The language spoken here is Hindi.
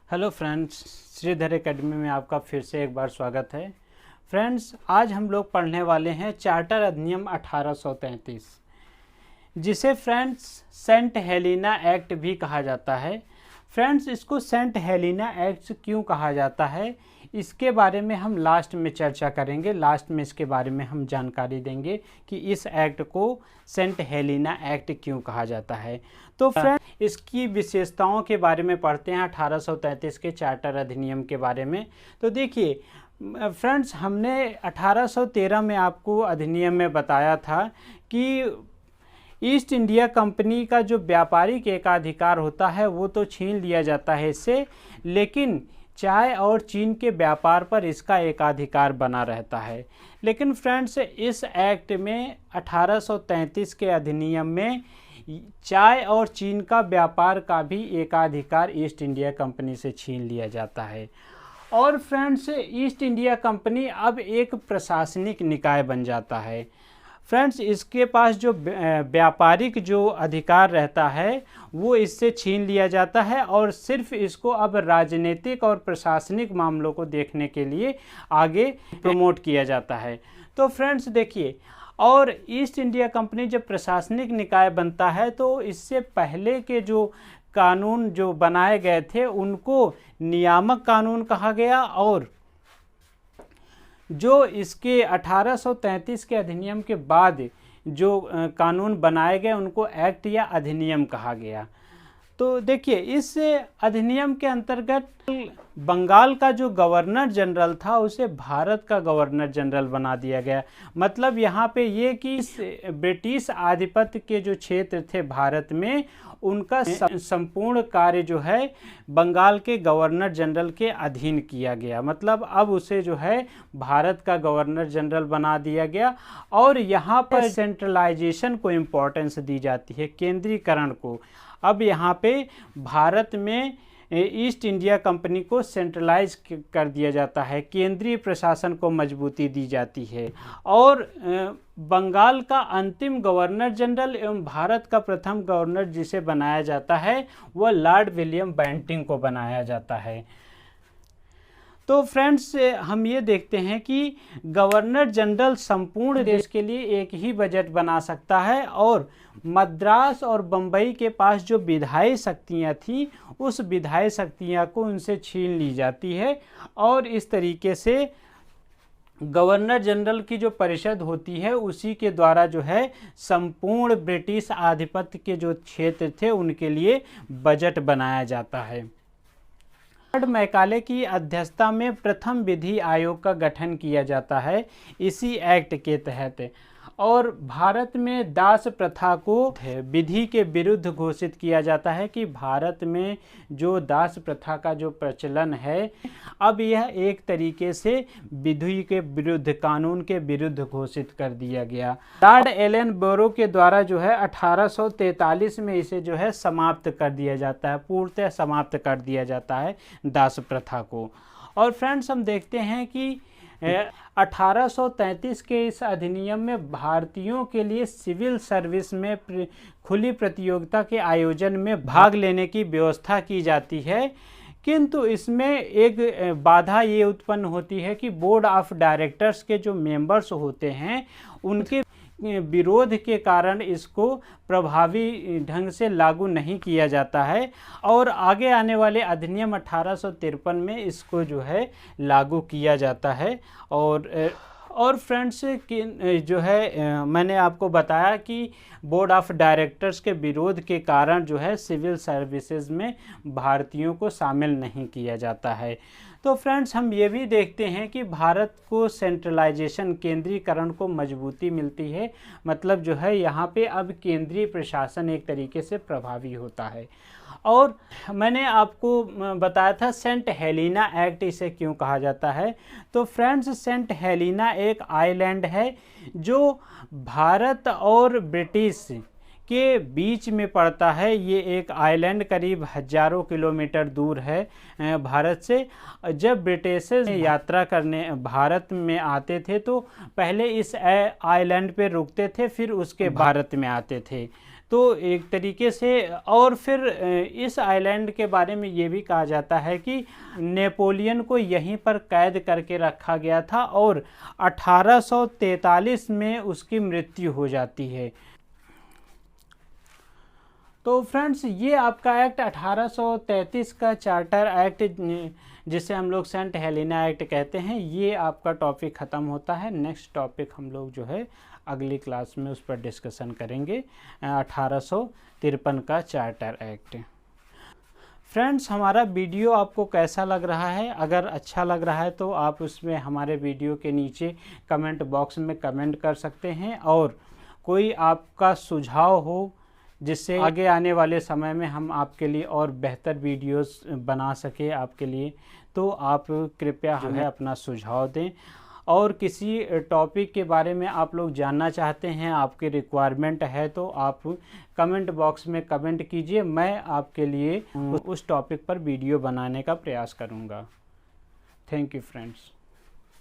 हेलो फ्रेंड्स, श्रीधर एकेडमी में आपका फिर से एक बार स्वागत है। फ्रेंड्स, आज हम लोग पढ़ने वाले हैं चार्टर अधिनियम 1833, जिसे फ्रेंड्स सेंट हेलेना एक्ट भी कहा जाता है। फ्रेंड्स, इसको सेंट हेलेना एक्ट क्यों कहा जाता है, इसके बारे में हम लास्ट में चर्चा करेंगे। लास्ट में इसके बारे में हम जानकारी देंगे कि इस एक्ट को सेंट हेलेना एक्ट क्यों कहा जाता है। तो फ्रेंड्स, इसकी विशेषताओं के बारे में पढ़ते हैं 1833 के चार्टर अधिनियम के बारे में। तो देखिए फ्रेंड्स, हमने 1813 में आपको अधिनियम में बताया था कि ईस्ट इंडिया कंपनी का जो व्यापारिक एकाधिकार होता है वो तो छीन लिया जाता है इससे, लेकिन चाय और चीन के व्यापार पर इसका एकाधिकार बना रहता है। लेकिन फ्रेंड्स, इस एक्ट में 1833 के अधिनियम में चाय और चीन का व्यापार का भी एकाधिकार ईस्ट इंडिया कंपनी से छीन लिया जाता है। और फ्रेंड्स, ईस्ट इंडिया कंपनी अब एक प्रशासनिक निकाय बन जाता है। फ्रेंड्स, इसके पास जो व्यापारिक जो अधिकार रहता है वो इससे छीन लिया जाता है और सिर्फ इसको अब राजनीतिक और प्रशासनिक मामलों को देखने के लिए आगे प्रमोट किया जाता है। तो फ्रेंड्स देखिए, और ईस्ट इंडिया कंपनी जब प्रशासनिक निकाय बनता है तो इससे पहले के जो कानून जो बनाए गए थे उनको नियामक कानून कहा गया, और जो इसके 1833 के अधिनियम के बाद जो कानून बनाए गए उनको एक्ट या अधिनियम कहा गया। तो देखिए, इस अधिनियम के अंतर्गत बंगाल का जो गवर्नर जनरल था उसे भारत का गवर्नर जनरल बना दिया गया। मतलब यहाँ पे ये कि ब्रिटिश आधिपत्य के जो क्षेत्र थे भारत में, उनका संपूर्ण कार्य जो है बंगाल के गवर्नर जनरल के अधीन किया गया। मतलब अब उसे जो है भारत का गवर्नर जनरल बना दिया गया। और यहाँ पर सेंट्रलाइजेशन को इम्पोर्टेंस दी जाती है, केंद्रीकरण को। अब यहाँ पे भारत में ईस्ट इंडिया कंपनी को सेंट्रलाइज कर दिया जाता है, केंद्रीय प्रशासन को मजबूती दी जाती है। और बंगाल का अंतिम गवर्नर जनरल एवं भारत का प्रथम गवर्नर जिसे बनाया जाता है वह लॉर्ड विलियम बेंटिंग को बनाया जाता है। तो फ्रेंड्स, हम ये देखते हैं कि गवर्नर जनरल संपूर्ण देश के लिए एक ही बजट बना सकता है, और मद्रास और बम्बई के पास जो विधायी शक्तियाँ थी उस विधायी शक्तियाँ को उनसे छीन ली जाती है। और इस तरीके से गवर्नर जनरल की जो परिषद होती है उसी के द्वारा जो है संपूर्ण ब्रिटिश आधिपत्य के जो क्षेत्र थे उनके लिए बजट बनाया जाता है। लॉर्ड मैकाले की अध्यक्षता में प्रथम विधि आयोग का गठन किया जाता है इसी एक्ट के तहत। और भारत में दास प्रथा को विधि के विरुद्ध घोषित किया जाता है कि भारत में जो दास प्रथा का जो प्रचलन है अब यह एक तरीके से विधि के विरुद्ध, कानून के विरुद्ध घोषित कर दिया गया। लॉर्ड एलन बोरो के द्वारा जो है 1843 में इसे जो है समाप्त कर दिया जाता है, पूर्णतः समाप्त कर दिया जाता है दास प्रथा को। और फ्रेंड्स, हम देखते हैं कि 1833 के इस अधिनियम में भारतीयों के लिए सिविल सर्विस में खुली प्रतियोगिता के आयोजन में भाग लेने की व्यवस्था की जाती है। किंतु इसमें एक बाधा ये उत्पन्न होती है कि बोर्ड ऑफ डायरेक्टर्स के जो मेंबर्स होते हैं उनके विरोध के कारण इसको प्रभावी ढंग से लागू नहीं किया जाता है, और आगे आने वाले अधिनियम 1853 में इसको जो है लागू किया जाता है। और फ्रेंड्स, जो है मैंने आपको बताया कि बोर्ड ऑफ डायरेक्टर्स के विरोध के कारण जो है सिविल सर्विसेज में भारतीयों को शामिल नहीं किया जाता है। तो फ्रेंड्स, हम ये भी देखते हैं कि भारत को सेंट्रलाइजेशन, केंद्रीकरण को मजबूती मिलती है। मतलब जो है यहाँ पे अब केंद्रीय प्रशासन एक तरीके से प्रभावी होता है। और मैंने आपको बताया था सेंट हेलेना एक्ट इसे क्यों कहा जाता है। तो फ्रेंड्स, सेंट हेलेना एक आइलैंड है जो भारत और ब्रिटिश के बीच में पड़ता है। ये एक आइलैंड करीब हजारों किलोमीटर दूर है भारत से। जब ब्रिटिश यात्रा करने भारत में आते थे तो पहले इस आइलैंड पे रुकते थे, फिर उसके भारत में आते थे। तो एक तरीके से, और फिर इस आइलैंड के बारे में ये भी कहा जाता है कि नेपोलियन को यहीं पर कैद करके रखा गया था और 1843 में उसकी मृत्यु हो जाती है। तो फ्रेंड्स, ये आपका एक्ट 1833 का चार्टर एक्ट, जिसे हम लोग सेंट हेलेना एक्ट कहते हैं, ये आपका टॉपिक ख़त्म होता है। नेक्स्ट टॉपिक हम लोग जो है अगली क्लास में उस पर डिस्कशन करेंगे, 1853 का चार्टर एक्ट। फ्रेंड्स, हमारा वीडियो आपको कैसा लग रहा है? अगर अच्छा लग रहा है तो आप उसमें हमारे वीडियो के नीचे कमेंट बॉक्स में कमेंट कर सकते हैं, और कोई आपका सुझाव हो जिससे आगे आने वाले समय में हम आपके लिए और बेहतर वीडियोस बना सके आपके लिए, तो आप कृपया हमें अपना सुझाव दें। और किसी टॉपिक के बारे में आप लोग जानना चाहते हैं, आपकी रिक्वायरमेंट है, तो आप कमेंट बॉक्स में कमेंट कीजिए, मैं आपके लिए उस टॉपिक पर वीडियो बनाने का प्रयास करूँगा। Thank you friends.